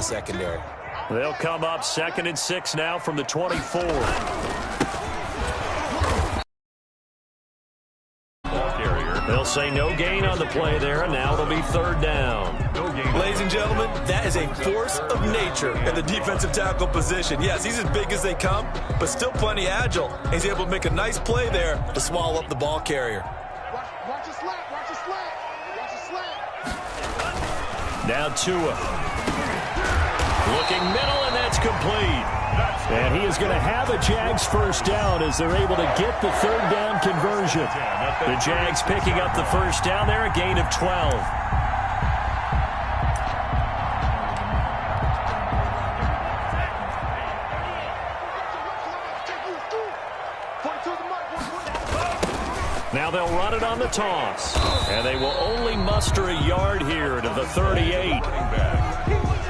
secondary. They'll come up 2nd and 6 now from the 24. They'll say no gain on the play there, and now it'll be 3rd down. Ladies and gentlemen, that is a force of nature in the defensive tackle position. Yes, he's as big as they come, but still plenty agile. He's able to make a nice play there to swallow up the ball carrier. Watch your slant, watch your slant, watch your slant. Now Tua. Looking middle, and that's complete. And he is going to have a Jags first down as they're able to get the 3rd down conversion. The Jags picking up the first down there, a gain of 12. Now they'll run it on the toss. And they will only muster a yard here to the 38.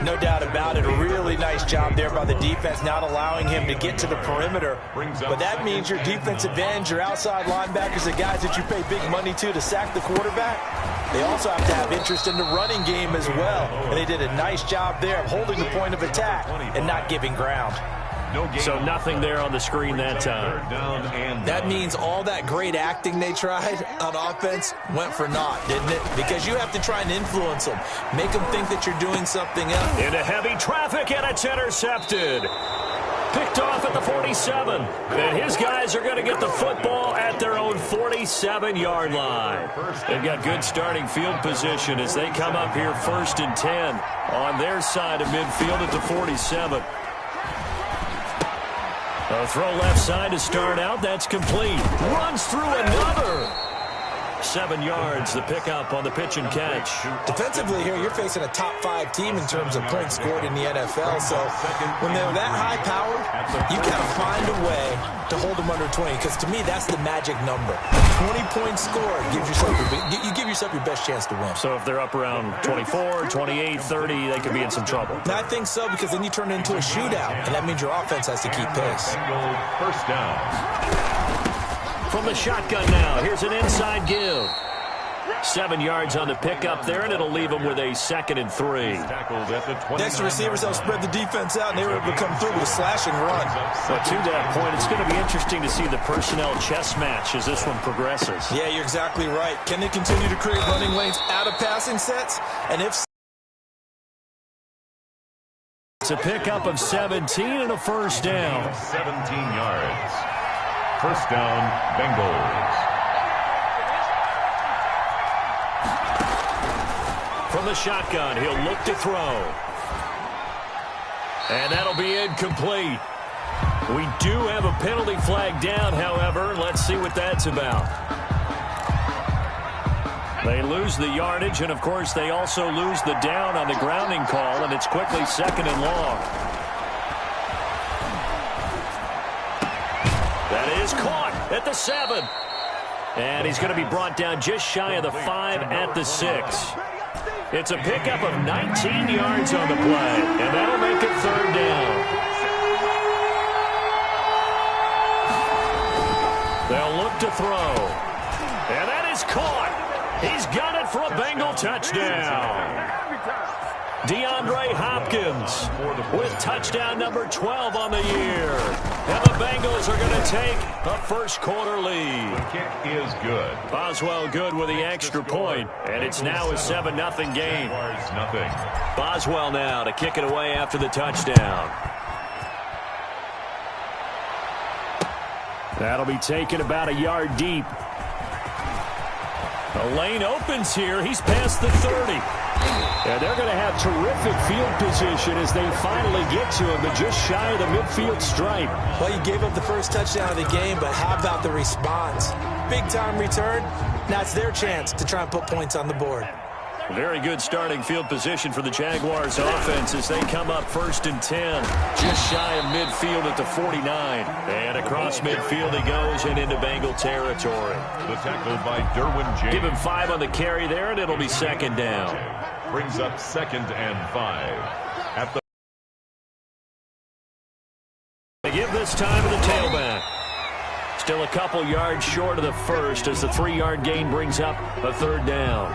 No doubt about it. A really nice job there by the defense, not allowing him to get to the perimeter. But that means your defensive ends, your outside linebackers, the guys that you pay big money to sack the quarterback, they also have to have interest in the running game as well. And they did a nice job there of holding the point of attack and not giving ground. So nothing there on the screen that time. That means all that great acting they tried on offense went for naught, didn't it? Because you have to try and influence them. Make them think that you're doing something else. Into heavy traffic, and it's intercepted. Picked off at the 47. And his guys are going to get the football at their own 47-yard line. They've got good starting field position as they come up here 1st and 10 on their side of midfield at the 47. A throw left side to start out. That's complete. Runs through another. 7 yards, the pickup on the pitch and catch. Defensively here, you're facing a top-5 team in terms of points scored in the NFL. So when they're that high-powered, you got to find a way to hold them under 20. Because to me, that's the magic number. 20 points scored gives yourself you give yourself your best chance to win. So if they're up around 24, 28, 30, they could be in some trouble. I think so, because then you turn it into a shootout, and that means your offense has to keep pace. First down. From the shotgun now, here's an inside give. 7 yards on the pickup there, and it'll leave them with a 2nd and 3. Next, the receivers have spread the defense out, and they were able to come through with a slashing run. But to that point, it's going to be interesting to see the personnel chess match as this one progresses. Yeah, you're exactly right. Can they continue to create running lanes out of passing sets? And if it's a pickup of 17 and a first down. 17 yards. First down, Bengals. From the shotgun, he'll look to throw. And that'll be incomplete. We do have a penalty flag down, however. Let's see what that's about. They lose the yardage, and, of course, they also lose the down on the grounding call, and it's quickly 2nd and long. That is caught at the 7. And he's going to be brought down just shy of the 5 at the 6. It's a pickup of 19 yards on the play, and that'll make it 3rd down. They'll look to throw. And that is caught. He's got it for a Bengal touchdown. DeAndre Hopkins with touchdown number 12 on the year. And the Bengals are going to take a first-quarter lead. The kick is good. Boswell good with the extra point, and it's now a 7-0 game. Nothing. Boswell now to kick it away after the touchdown. That'll be taken about a yard deep. The lane opens here. He's past the 30. And they're going to have terrific field position as they finally get to him, but just shy of the midfield stripe. Well, you gave up the first touchdown of the game, but how about the response? Big-time return. Now it's their chance to try and put points on the board. Very good starting field position for the Jaguars offense as they come up 1st and 10. Just shy of midfield at the 49. And across midfield he goes and into Bengal territory. The tackle by Derwin James. Give him 5 on the carry there, and it'll be 2nd down. Brings up 2nd and 5. At the They give this time to the tailback. Still a couple yards short of the first as the 3-yard gain brings up a third down.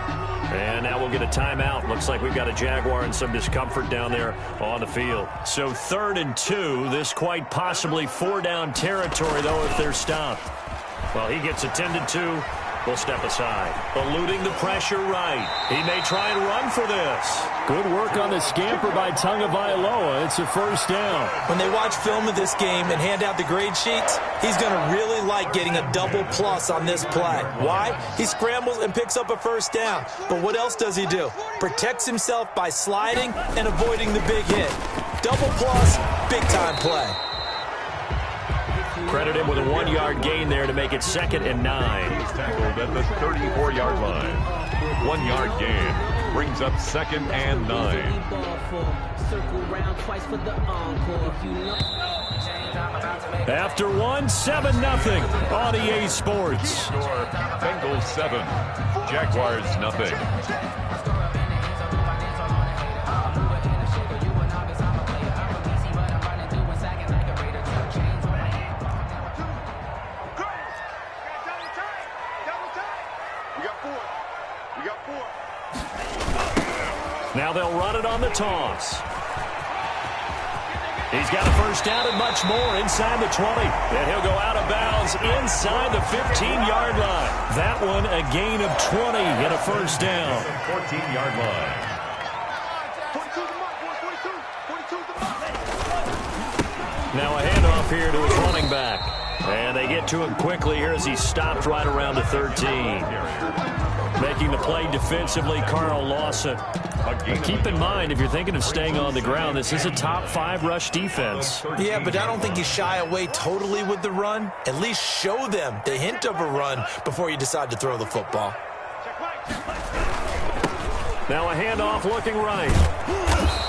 And now we'll get a timeout. Looks like we've got a Jaguar and some discomfort down there on the field. So 3rd and 2. This quite possibly 4-down territory, though, if they're stopped. Well, he gets attended to. We'll step aside. Eluding the pressure right. He may try and run for this. Good work on the scamper by Tagovailoa. It's a first down. When they watch film of this game and hand out the grade sheets, he's going to really like getting a double plus on this play. Why? He scrambles and picks up a first down. But what else does he do? Protects himself by sliding and avoiding the big hit. Double plus, big-time play. Credit him with a 1-yard gain there to make it 2nd and 9. He's tackled at the 34-yard line. 1-yard gain brings up 2nd and 9. After 1, 7-0 on EA Sports. Bengals 7, Jaguars nothing. Now they'll run it on the toss. He's got a first down and much more inside the 20. And he'll go out of bounds inside the 15-yard line. That one a gain of 20 and a first down. 14-yard line. Now a handoff here to his running back. And they get to him quickly here as he stopped right around the 13. Making the play defensively, Carl Lawson. But keep in mind, if you're thinking of staying on the ground, this is a top 5 rush defense. Yeah, but I don't think you shy away totally with the run. At least show them the hint of a run before you decide to throw the football. Now a handoff looking right.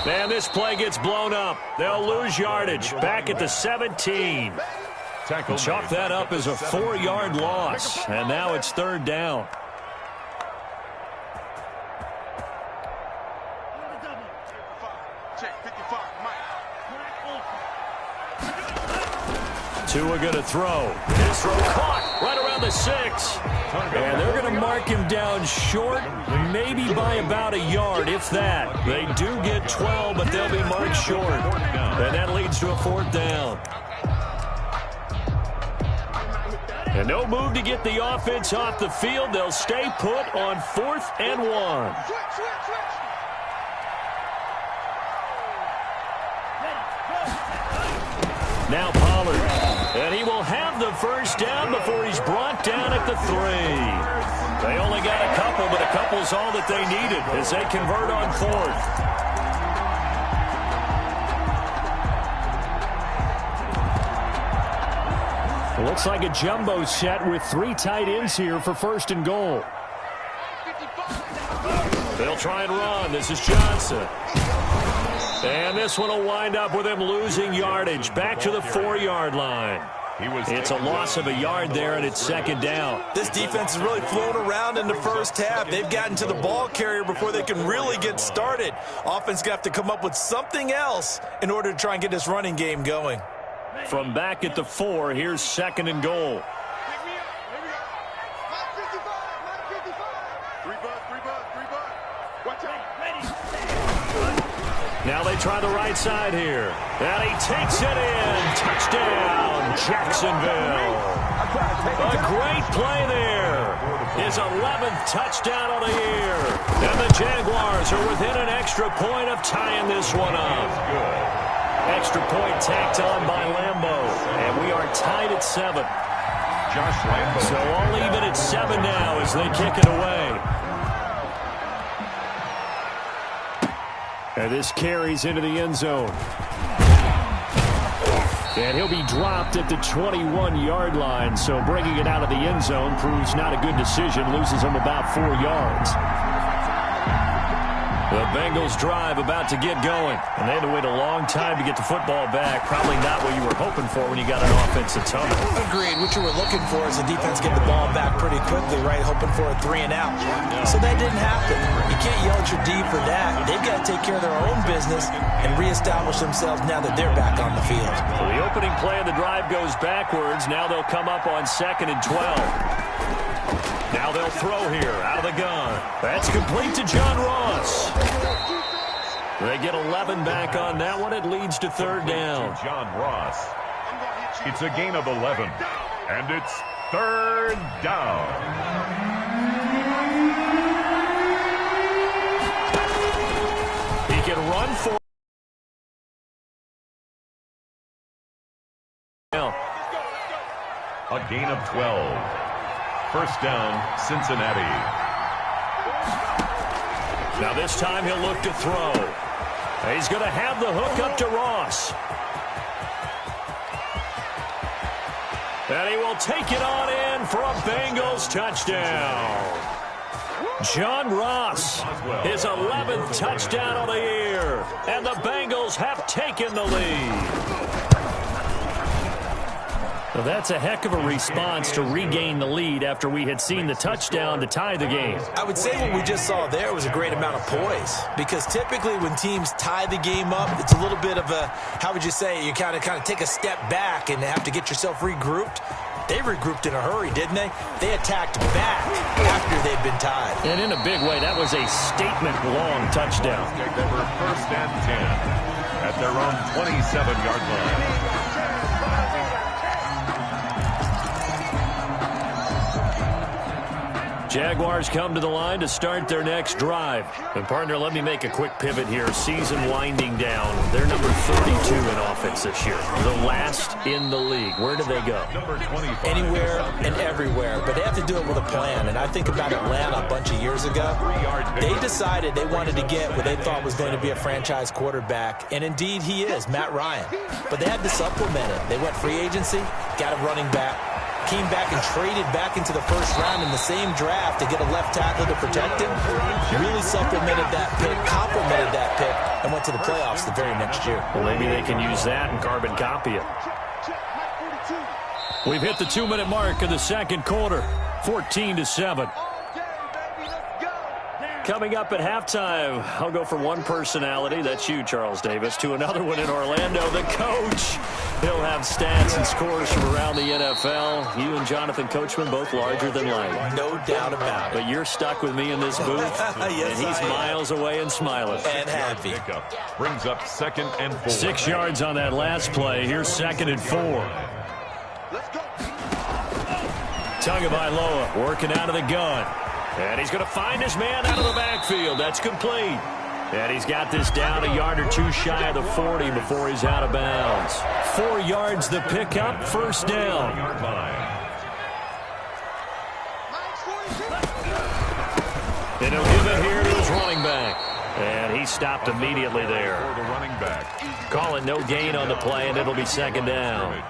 And this play gets blown up. They'll lose yardage. Back at the 17. Chalk that up as a 4-yard loss. And now it's 3rd down. Tua going to throw. His throw caught right around the 6. And they're going to mark him down short, maybe by about a yard, if that. They do get 12, but they'll be marked short. And that leads to a 4th down. And no move to get the offense off the field. They'll stay put on 4th and 1. Now Pollard. And he will have the first down before he's brought down at the 3. They only got a couple, but a couple's all that they needed as they convert on 4th. Looks like a jumbo set with 3 tight ends here for 1st and goal. They'll try and run. This is Johnson. And this one will wind up with him losing yardage. Back to the 4-yard line. It's a loss of a yard there, and it's 2nd down. This defense has really flown around in the first half. They've gotten to the ball carrier before they can really get started. Offense got to come up with something else in order to try and get this running game going. From back at the 4, here's 2nd and goal. Now they try the right side here. And he takes it in. Touchdown, Jacksonville. A great play there. His 11th touchdown of the year. And the Jaguars are within an extra point of tying this one up. Extra point tacked on by Lambeau. And we are tied at 7. Josh Lambeau. So all even at 7 now as they kick it away. And this carries into the end zone. And he'll be dropped at the 21-yard line. So bringing it out of the end zone proves not a good decision. Loses him about 4 yards. The Bengals drive about to get going. And they had to wait a long time to get the football back. Probably not what you were hoping for when you got an offensive tunnel. Agreed. What you were looking for is the defense getting the ball back pretty quickly, right? Hoping for a 3-and-out. So that didn't happen. You can't yell at your D for that. They've got to take care of their own business and reestablish themselves now that they're back on the field. So the opening play of the drive goes backwards. Now they'll come up on 2nd and 12. Now they'll throw here out of the gun. That's complete to John Ross. They get 11 back on that one. It leads to 3rd down. John Ross. It's a gain of 11. And it's 3rd down. He can run for a gain of 12. 1st down, Cincinnati. Now this time he'll look to throw. He's going to have the hook up to Ross. And he will take it on in for a Bengals touchdown. John Ross, his 11th touchdown of the year. And the Bengals have taken the lead. Well, that's a heck of a response to regain the lead after we had seen the touchdown to tie the game. I would say what we just saw there was a great amount of poise, because typically when teams tie the game up, it's a little bit of a, how would you say, you kind of take a step back and have to get yourself regrouped. They regrouped in a hurry, didn't they? They attacked back after they'd been tied. And in a big way, that was a statement-long touchdown. They were 1st and 10 at their own 27-yard line. Jaguars come to the line to start their next drive. And, partner, let me make a quick pivot here. Season winding down. They're number 32 in offense this year. The last in the league. Where do they go? Anywhere and everywhere. But they have to do it with a plan. And I think about Atlanta a bunch of years ago. They decided they wanted to get what they thought was going to be a franchise quarterback. And, indeed, he is, Matt Ryan. But they had to supplement it. They went free agency, got a running back. Came back and traded back into the 1st round in the same draft to get a left tackle to protect him. Really supplemented that pick, complemented that pick, and went to the playoffs the very next year. Well, maybe they can use that and carbon copy it. We've hit the 2-minute mark of the 2nd quarter, 14-7. Coming up at halftime, I'll go from one personality, that's you, Charles Davis, to another one in Orlando, the coach. He'll have stats and scores from around the NFL. You and Jonathan Coachman, both larger than life. No doubt about it. But you're stuck with me in this booth, yes, and he's miles away and smiling. And happy. Brings up 2nd and 4. 6 yards on that last play. Here's 2nd and 4. Tagovailoa working out of the gun. And he's going to find his man out of the backfield. That's complete. And he's got this down a yard or two shy of the 40 before he's out of bounds. 4 yards the pickup, 1st down. And he'll give it here to his running back. And he stopped immediately there. For the running back. Calling no gain on the play, and it'll be 2nd down.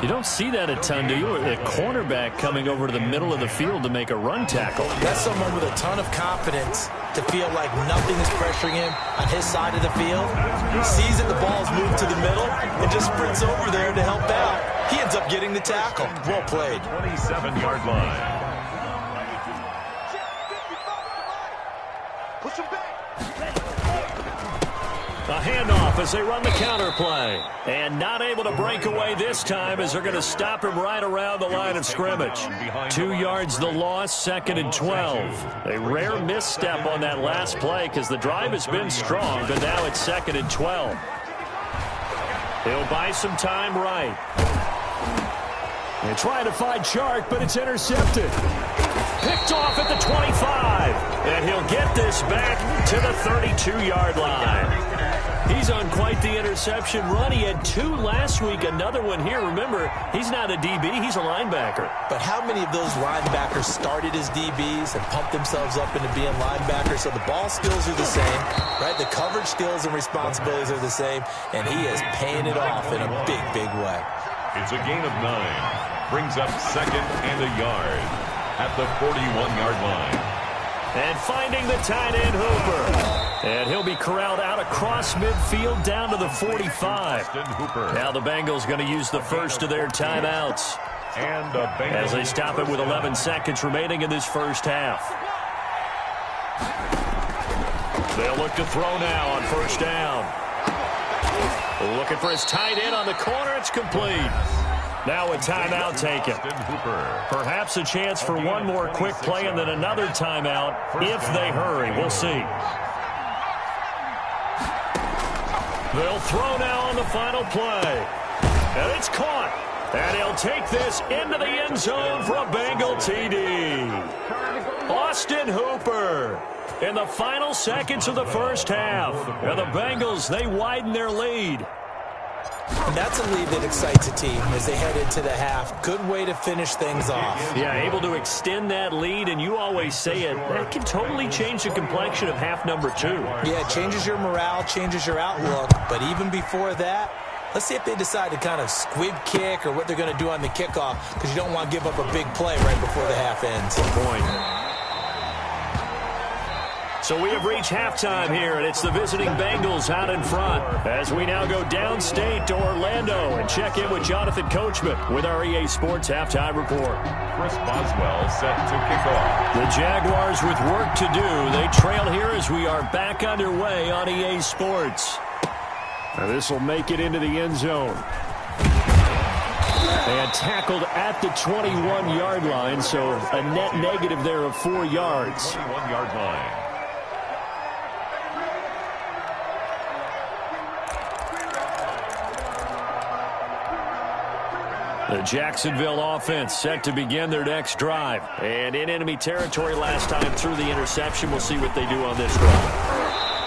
You don't see that a ton, do you? A cornerback coming over to the middle of the field to make a run tackle. That's someone with a ton of confidence to feel like nothing is pressuring him on his side of the field. He sees that the ball's moved to the middle and just sprints over there to help out. He ends up getting the tackle. Well played. 27-yard line. Push him back. A handoff as they run the counter play. And not able to break away this time as they're going to stop him right around the line of scrimmage. 2 yards the loss, 2nd and 12. A rare misstep on that last play because the drive has been strong, but now it's 2nd and 12. He'll buy some time right. They try to find Chark, but it's intercepted. Picked off at the 25. And he'll get this back to the 32-yard line. He's on quite the interception run. He had 2 last week, another one here. Remember, he's not a DB, he's a linebacker. But how many of those linebackers started as DBs and pumped themselves up into being linebackers? So the ball skills are the same, right? The coverage skills and responsibilities are the same, and he is paying it off in a big, big way. It's a gain of 9. Brings up 2nd and a yard at the 41-yard line. And finding the tight end Hooper. And he'll be corralled out across midfield down to the 45. Now the Bengals going to use the first of their timeouts as they stop it with 11 seconds remaining in this first half. They'll look to throw now on first down. Looking for his tight end on the corner. It's complete. Now a timeout taken. Perhaps a chance for one more quick play and then another timeout if they hurry. We'll see. They'll throw now on the final play. And it's caught. And he'll take this into the end zone for a Bengal TD. Austin Hooper in the final seconds of the first half. And the Bengals, they widen their lead. And that's a lead that excites a team as they head into the half. Good way to finish things off. Yeah, able to extend that lead, and you always say it, that can totally change the complexion of half number 2. Yeah, it changes your morale, changes your outlook. But even before that, let's see if they decide to kind of squib kick or what they're going to do on the kickoff, because you don't want to give up a big play right before the half ends. Good point. So we have reached halftime here, and it's the visiting Bengals out in front as we now go downstate to Orlando and check in with Jonathan Coachman with our EA Sports Halftime Report. Chris Boswell set to kick off. The Jaguars with work to do. They trail here as we are back underway on EA Sports. Now this will make it into the end zone. And tackled at the 21-yard line, so a net negative there of 4 yards. 21-yard line. The Jacksonville offense set to begin their next drive. And in enemy territory last time through the interception. We'll see what they do on this drive.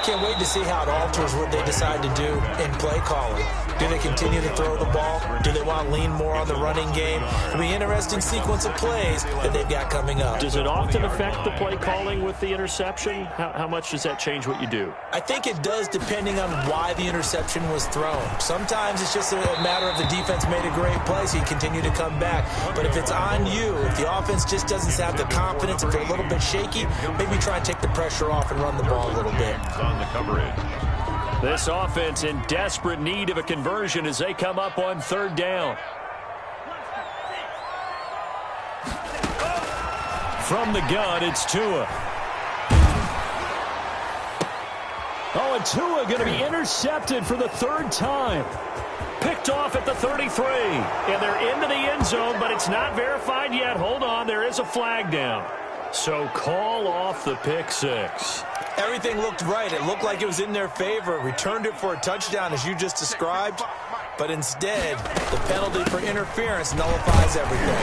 Can't wait to see how it alters what they decide to do in play calling. Do they continue to throw the ball? Do they want to lean more on the running game? It'll be an interesting sequence of plays that they've got coming up. Does it often affect the play calling with the interception? How much does that change what you do? I think it does, depending on why the interception was thrown. Sometimes it's just a matter of the defense made a great play, so you continue to come back. But if it's on you, if the offense just doesn't have the confidence, if they're a little bit shaky, maybe try and take the pressure off and run the ball a little bit. On the coverage. This offense in desperate need of a conversion as they come up on third down. From the gun, it's Tua. Oh, and Tua going to be intercepted for the third time. Picked off at the 33. And they're into the end zone, but it's not verified yet. Hold on, there is a flag down. So call off the pick six. Everything looked right. It looked like it was in their favor. Returned it for a touchdown, as you just described. But instead, the penalty for interference nullifies everything.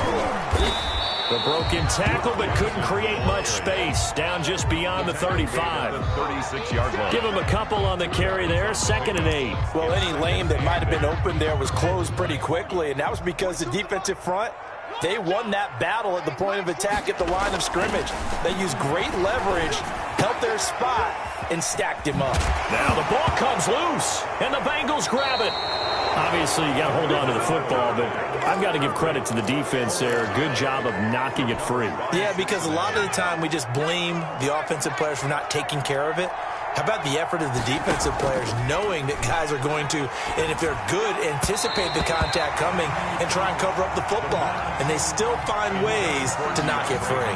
The broken tackle, but couldn't create much space. Down just beyond the 35. 36-yard line. Give him a couple on the carry there. 2nd and 8. Well, any lane that might have been open there was closed pretty quickly, and that was because the defensive front, they won that battle at the point of attack at the line of scrimmage. They used great leverage, held their spot, and stacked him up. Now the ball comes loose, and the Bengals grab it. Obviously, you got to hold on to the football, but I've got to give credit to the defense there. Good job of knocking it free. Yeah, because a lot of the time we just blame the offensive players for not taking care of it. How about the effort of the defensive players knowing that guys are going to, and if they're good, anticipate the contact coming and try and cover up the football. And they still find ways to knock it free.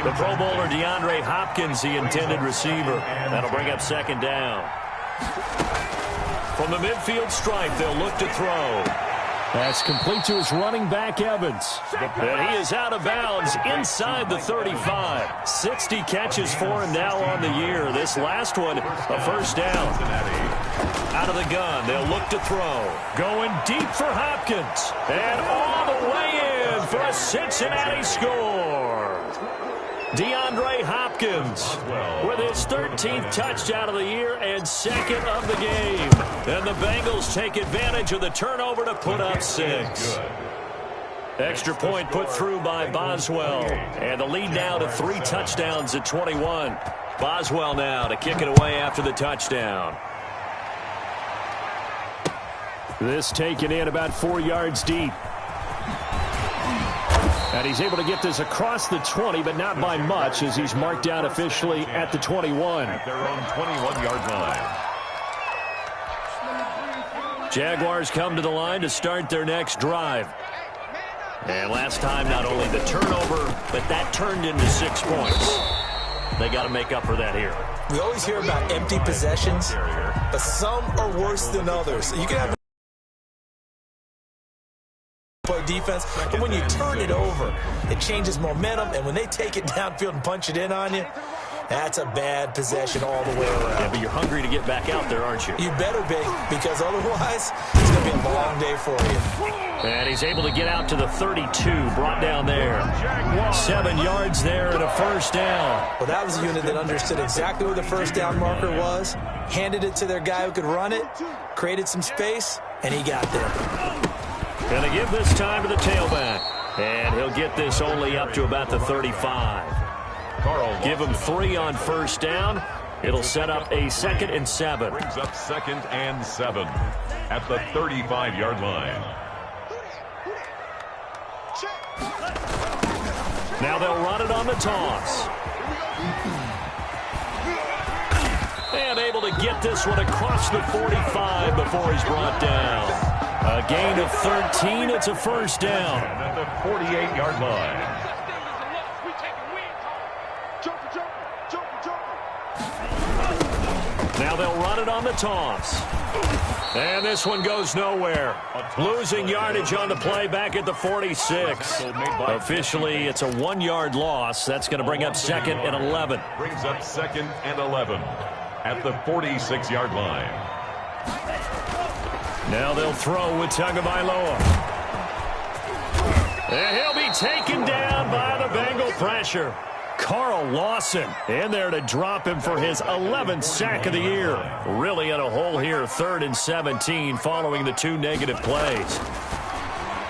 The Pro Bowler DeAndre Hopkins, the intended receiver. That'll bring up 2nd down. From the midfield stripe, they'll look to throw. That's complete to his running back, Evans. And he is out of bounds inside the 35. 60 catches for him now on the year. This last one, a first down. Out of the gun, they'll look to throw. Going deep for Hopkins. And all the way in for a Cincinnati score. DeAndre Hopkins with his 13th touchdown of the year and 2nd of the game. And the Bengals take advantage of the turnover to put up 6. Extra point put through by Boswell. And the lead now to 3 touchdowns at 21. Boswell now to kick it away after the touchdown. This taken in about 4 yards deep. And he's able to get this across the 20, but not by much, as he's marked down officially at the 21. At their own 21-yard line. Jaguars come to the line to start their next drive. And last time, not only the turnover, but that turned into 6 points. They got to make up for that here. We always hear about empty possessions, but some are worse than others. You can have play defense, but when you turn it over, it changes momentum, and when they take it downfield and punch it in on you, that's a bad possession all the way around. Yeah, but you're hungry to get back out there, aren't you? You better be, because otherwise, it's going to be a long day for you. And he's able to get out to the 32, brought down there. 7 yards there and a first down. Well, that was a unit that understood exactly where the first down marker was, handed it to their guy who could run it, created some space, and he got there. Going to give this time to the tailback. And he'll get this only up to about the 35. Give him 3 on first down. It'll set up a 2nd and 7. Brings up 2nd and 7 at the 35-yard line. Now they'll run it on the toss. And able to get this one across the 45 before he's brought down. A gain of 13. It's a first down. At the 48-yard line. Now they'll run it on the toss. And this one goes nowhere. Losing yardage on the play back at the 46. Officially, it's a 1-yard loss. That's going to bring up 2nd and 11. Brings up 2nd and 11 at the 46-yard line. Now they'll throw with Tagovailoa. And he'll be taken down by the Bengal pressure. Carl Lawson in there to drop him for his 11th sack of the year. Really in a hole here, 3rd and 17 following the 2 negative plays.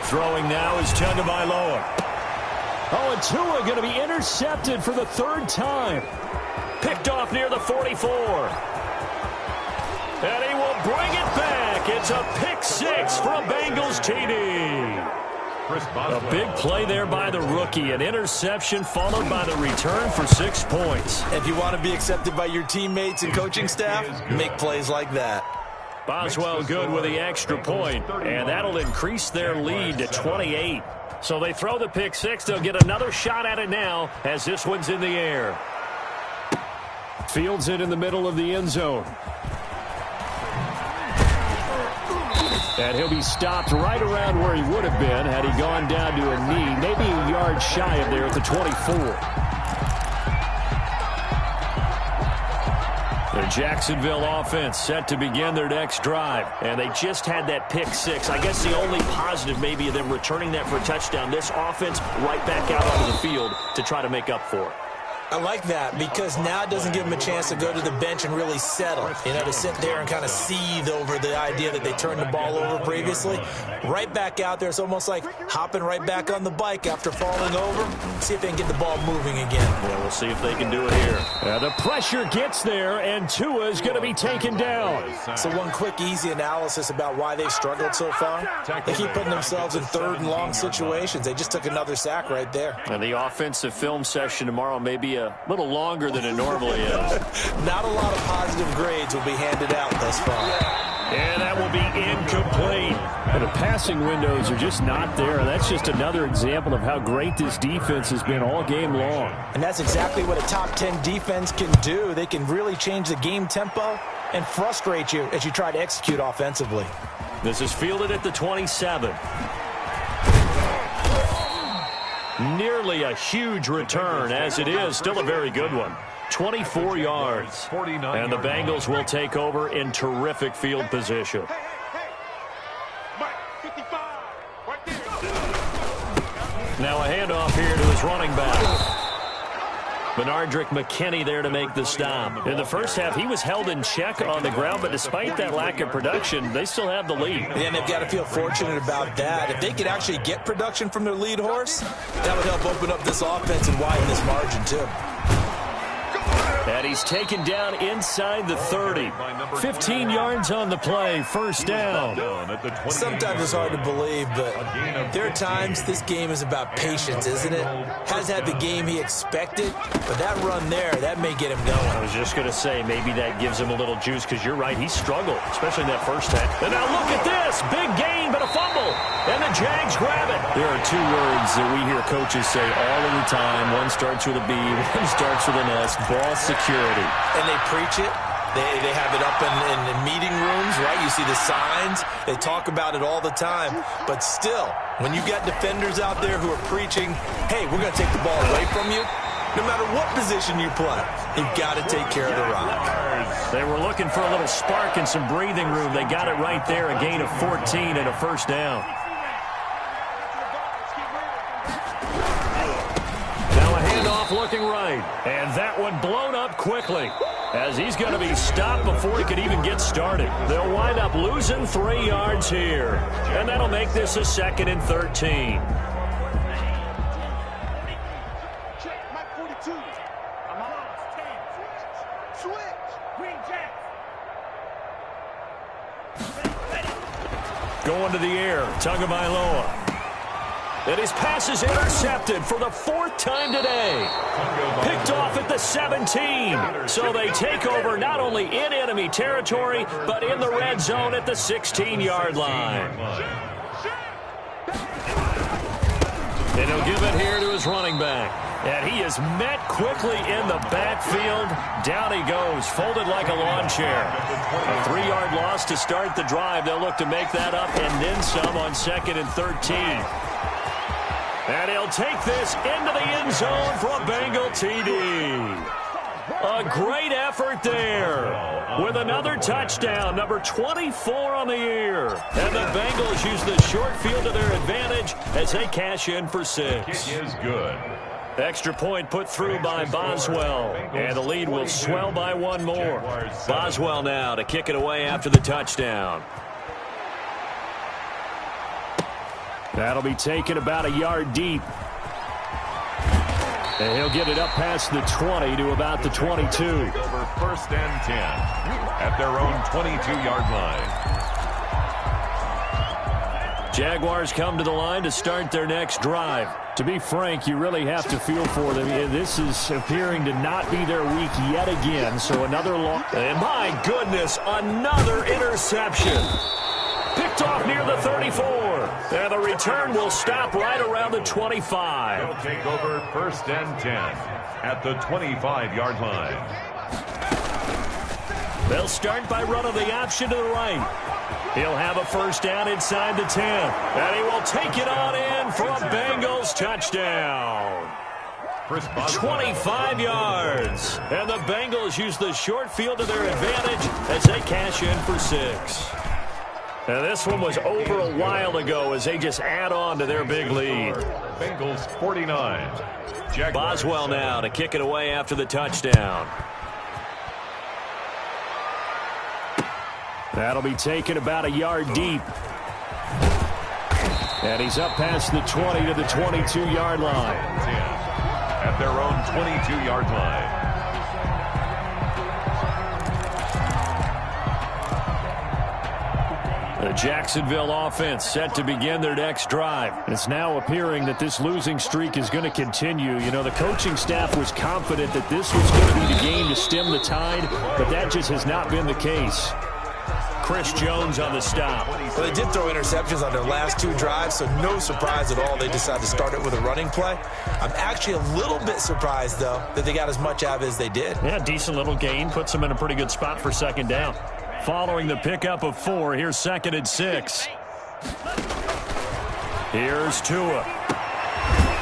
Throwing now is Tagovailoa. Oh, and Tua going to be intercepted for the 3rd time. Picked off near the 44. And he will bring it back. It's a pick 6 for a Bengals TD. A big play there by the rookie. An interception followed by the return for 6 points. If you want to be accepted by your teammates and coaching staff, make plays like that. Boswell good with the extra point, and that'll increase their lead to 28. So they throw the pick 6. They'll get another shot at it now as this one's in the air. Fields it in the middle of the end zone. And he'll be stopped right around where he would have been had he gone down to a knee, maybe a yard shy of there at the 24. The Jacksonville offense set to begin their next drive, and they just had that pick 6. I guess the only positive maybe of them returning that for a touchdown. This offense right back out onto the field to try to make up for it. I like that because now it doesn't give them a chance to go to the bench and really settle, to sit there and kind of seethe over the idea that they turned the ball over previously. Right back out there. It's almost like hopping right back on the bike after falling over. See if they can get the ball moving again. Well, we'll see if they can do it here. The pressure gets there, and Tua is going to be taken down. So one quick, easy analysis about why they've struggled so far. They keep putting themselves in 3rd and long situations. They just took another sack right there. And the offensive film session tomorrow may be a little longer than it normally is. Not a lot of positive grades will be handed out thus far. And that will be incomplete. And the passing windows are just not there. That's just another example of how great this defense has been all game long. And that's exactly what a top 10 defense can do. They can really change the game tempo and frustrate you as you try to execute offensively. This is fielded at the 27. Nearly a huge return, as it is still a very good one. 24 yards. And the Bengals will take over in terrific field position. Now a handoff here to his running back. Benardrick McKinney there to make the stop. In the first half, he was held in check on the ground, but despite that lack of production, they still have the lead. And they've got to feel fortunate about that. If they could actually get production from their lead horse, that would help open up this offense and widen this margin, too. And he's taken down inside the 30. 15 yards on the play, first down. Sometimes it's hard to believe, but there are times this game is about patience, isn't it? Has had the game he expected, but that run there, that may get him going. I was just going to say, maybe that gives him a little juice, because you're right, he struggled, especially in that first half. And now look at this, big gain, but a fumble, and the Jags grab it. There are two words that we hear coaches say all of the time. One starts with a B, one starts with an S, ball security. And they preach it. They have it up in meeting rooms, right? You see the signs. They talk about it all the time. But still, when you got defenders out there who are preaching, hey, we're going to take the ball away from you, no matter what position you play, you've got to take care of the rock. They were looking for a little spark and some breathing room. They got it right there, a gain of 14 and a first down. Now a handoff looking right. And that one blown up quickly, as he's going to be stopped before he could even get started. They'll wind up losing 3 yards here, and that'll make this a 2nd and 13. Check, Mike 42. I'm on. Switch. Green Jack. Going to the air, Tagovailoa. And his pass is intercepted for the 4th time today. Picked off at the 17. So they take over not only in enemy territory, but in the red zone at the 16-yard line. And he'll give it here to his running back. And he is met quickly in the backfield. Down he goes, folded like a lawn chair. A 3-yard loss to start the drive. They'll look to make that up and then some on 2nd and 13. And he'll take this into the end zone for a Bengal TD. A great effort there with another touchdown, number 24 on the year. And the Bengals use the short field to their advantage as they cash in for 6. Kick is good. Extra point put through by Boswell. And the lead will swell by one more. Boswell now to kick it away after the touchdown. That'll be taken about a yard deep. And he'll get it up past the 20 to about the 22. Over 1st and 10 at their own 22-yard line. Jaguars come to the line to start their next drive. To be frank, you really have to feel for them. This is appearing to not be their week yet again. So another long. And my goodness, another interception. Picked off near the 34. And the return will stop right around the 25. They'll take over 1st and 10 at the 25-yard line. They'll start by running the option to the right. He'll have a first down inside the 10. And he will take it on in for a Bengals touchdown. 25 yards. And the Bengals use the short field to their advantage as they cash in for 6. And this one was over a while ago as they just add on to their big lead. Bengals 49. Boswell now to kick it away after the touchdown. That'll be taken about a yard deep. And he's up past the 20 to the 22-yard line. 10 at their own 22-yard line. The Jacksonville offense set to begin their next drive. It's now appearing that this losing streak is going to continue. You know, the coaching staff was confident that this was going to be the game to stem the tide, but that just has not been the case. Chris Jones on the stop. Well, they did throw interceptions on their last 2 drives, so no surprise at all they decided to start it with a running play. I'm actually a little bit surprised, though, that they got as much out of it as they did. Yeah, decent little gain. Puts them in a pretty good spot for 2nd down. Following the pickup of 4, here's 2nd and 6. Here's Tua.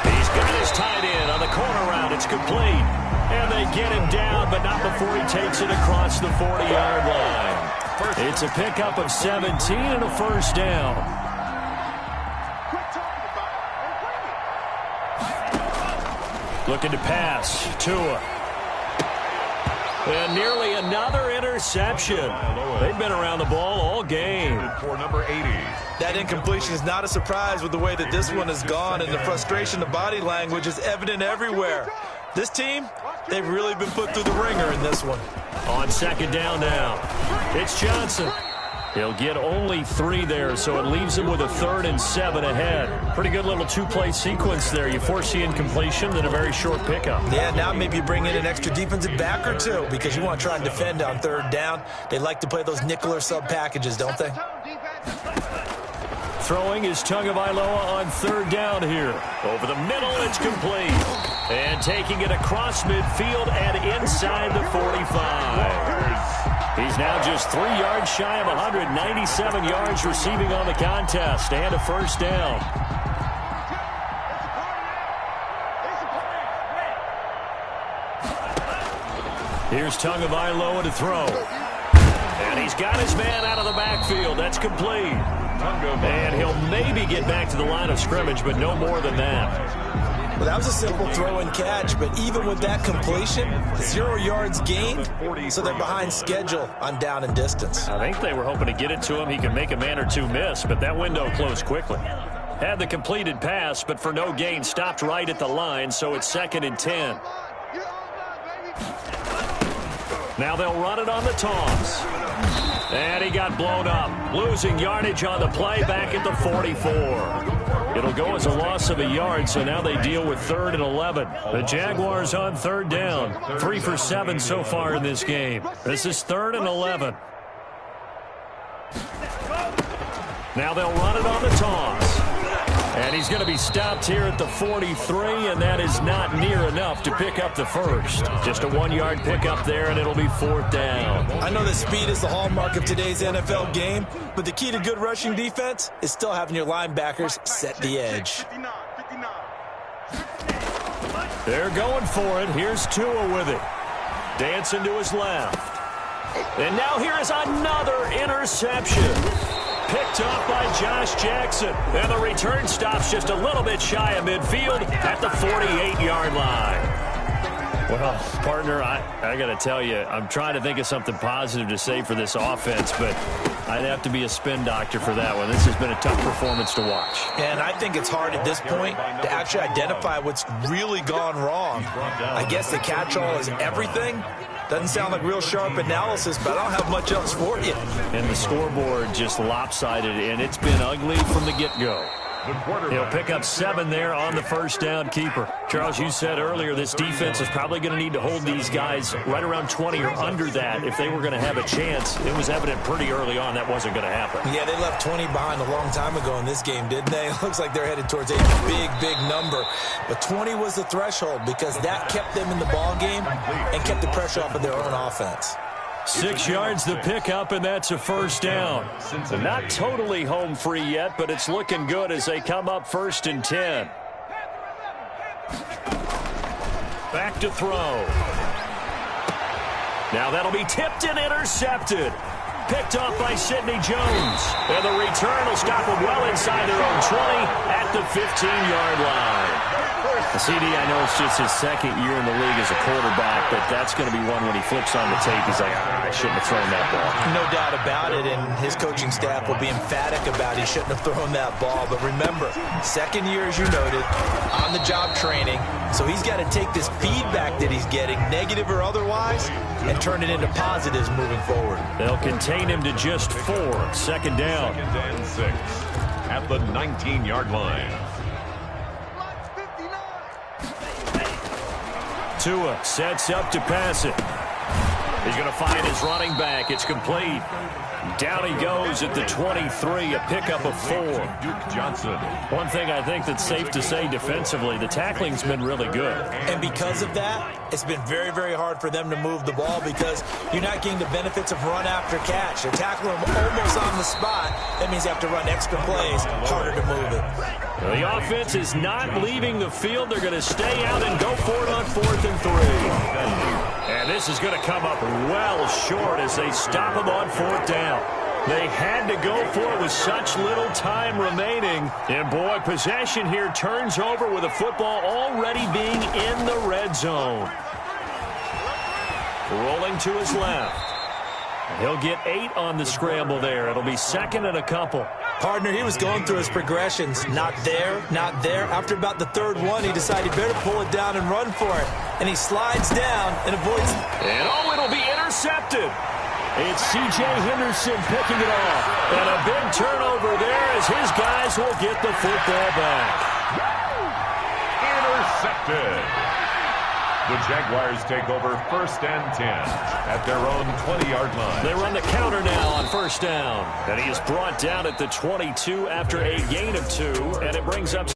He's got his tight end on the corner route. It's complete. And they get him down, but not before he takes it across the 40-yard line. It's a pickup of 17 and a first down. Looking to pass. Tua. And nearly another interception. They've been around the ball all game. For number 80. That incompletion is not a surprise with the way that this one has gone, and the frustration, the body language is evident everywhere. This team, they've really been put through the ringer in this one. On second down now, it's Johnson. He'll get only 3 there, so it leaves him with a 3rd and 7 ahead. Pretty good little 2-play sequence there. You force the incompletion, then a very short pickup. Yeah, now maybe you bring in an extra defensive back or 2 because you want to try and defend on 3rd down. They like to play those nickel or sub packages, don't they? Throwing is Tagovailoa on 3rd down here. Over the middle, it's complete. And taking it across midfield and inside the 45. He's now just 3 yards shy of 197 yards receiving on the contest and a 1st down. Here's Tagovailoa to throw. And he's got his man out of the backfield. That's complete. And he'll maybe get back to the line of scrimmage, but no more than that. Well, that was a simple throw and catch, but even with that completion, 0 yards gained, so they're behind schedule on down and distance. I think they were hoping to get it to him. He could make a man or 2 miss, but that window closed quickly. Had the completed pass, but for no gain, stopped right at the line, so it's 2nd and 10. Now they'll run it on the toss. And he got blown up, losing yardage on the play back at the 44. It'll go as a loss of a yard, so now they deal with 3rd and 11. The Jaguars on 3rd down. 3 for 7 so far in this game. This is 3rd and 11. Now they'll run it on the toss. And he's going to be stopped here at the 43, and that is not near enough to pick up the 1st. Just a 1-yard pickup there, and it'll be 4th down. I know that speed is the hallmark of today's NFL game, but the key to good rushing defense is still having your linebackers set the edge. They're going for it. Here's Tua with it. Dancing to his left. And now here is another interception. Picked up by Josh Jackson. And the return stops just a little bit shy of midfield at the 48-yard line. Well, partner, I got to tell you, I'm trying to think of something positive to say for this offense, but I'd have to be a spin doctor for that one. This has been a tough performance to watch. And I think it's hard at this point to actually identify what's really gone wrong. I guess the catch-all is everything. Doesn't sound like real sharp analysis, but I don't have much else for you. And the scoreboard just lopsided, and it's been ugly from the get-go. He'll pick up 7 there on the 1st down keeper. Charles, you said earlier this defense is probably going to need to hold these guys right around 20 or under that if they were going to have a chance. It was evident pretty early on that wasn't going to happen. Yeah, they left 20 behind a long time ago in this game, didn't they? It looks like they're headed towards a big number. But 20 was the threshold because that kept them in the ball game and kept the pressure off of their own offense. 6 yards the pickup, and that's a 1st down. Not totally home free yet, but it's looking good as they come up 1st and 10. Back to throw. Now that'll be tipped and intercepted. Picked off by Sidney Jones. And the return will stop them well inside their own 20 at the 15-yard line. CD, I know it's just his 2nd year in the league as a quarterback, but that's going to be one when he flips on the tape. He's like, I shouldn't have thrown that ball. No doubt about it, and his coaching staff will be emphatic about he shouldn't have thrown that ball. But remember, 2nd year, as you noted, on-the-job training, so he's got to take this feedback that he's getting, negative or otherwise, and turn it into positives moving forward. They'll contain him to just 4. 2nd down. 2nd and 6 at the 19-yard line. Tua sets up to pass it. He's going to find his running back. It's complete. Down he goes at the 23, a pickup of 4. Duke Johnson. One thing I think that's safe to say defensively, the tackling's been really good. And because of that, it's been very hard for them to move the ball because you're not getting the benefits of run after catch. They're tackling them almost on the spot. That means you have to run extra plays, harder to move it. Well, the offense is not leaving the field. They're going to stay out and go for it on 4th and 3. And this is going to come up well short as they stop him on 4th down. They had to go for it with such little time remaining. And, boy, possession here turns over with a football already being in the red zone. Rolling to his left. He'll get 8 on the scramble there. It'll be 2nd and a couple. Partner, he was going through his progressions. Not there, not there. After about the third one, he decided he better pull it down and run for it. And he slides down and avoids. And it'll be intercepted. It's C.J. Henderson picking it off. And a big turnover there as his guys will get the football back. Intercepted. The Jaguars take over 1st and 10 at their own 20-yard line. They run the counter now on 1st down. And he is brought down at the 22 after a gain of 2. And it brings up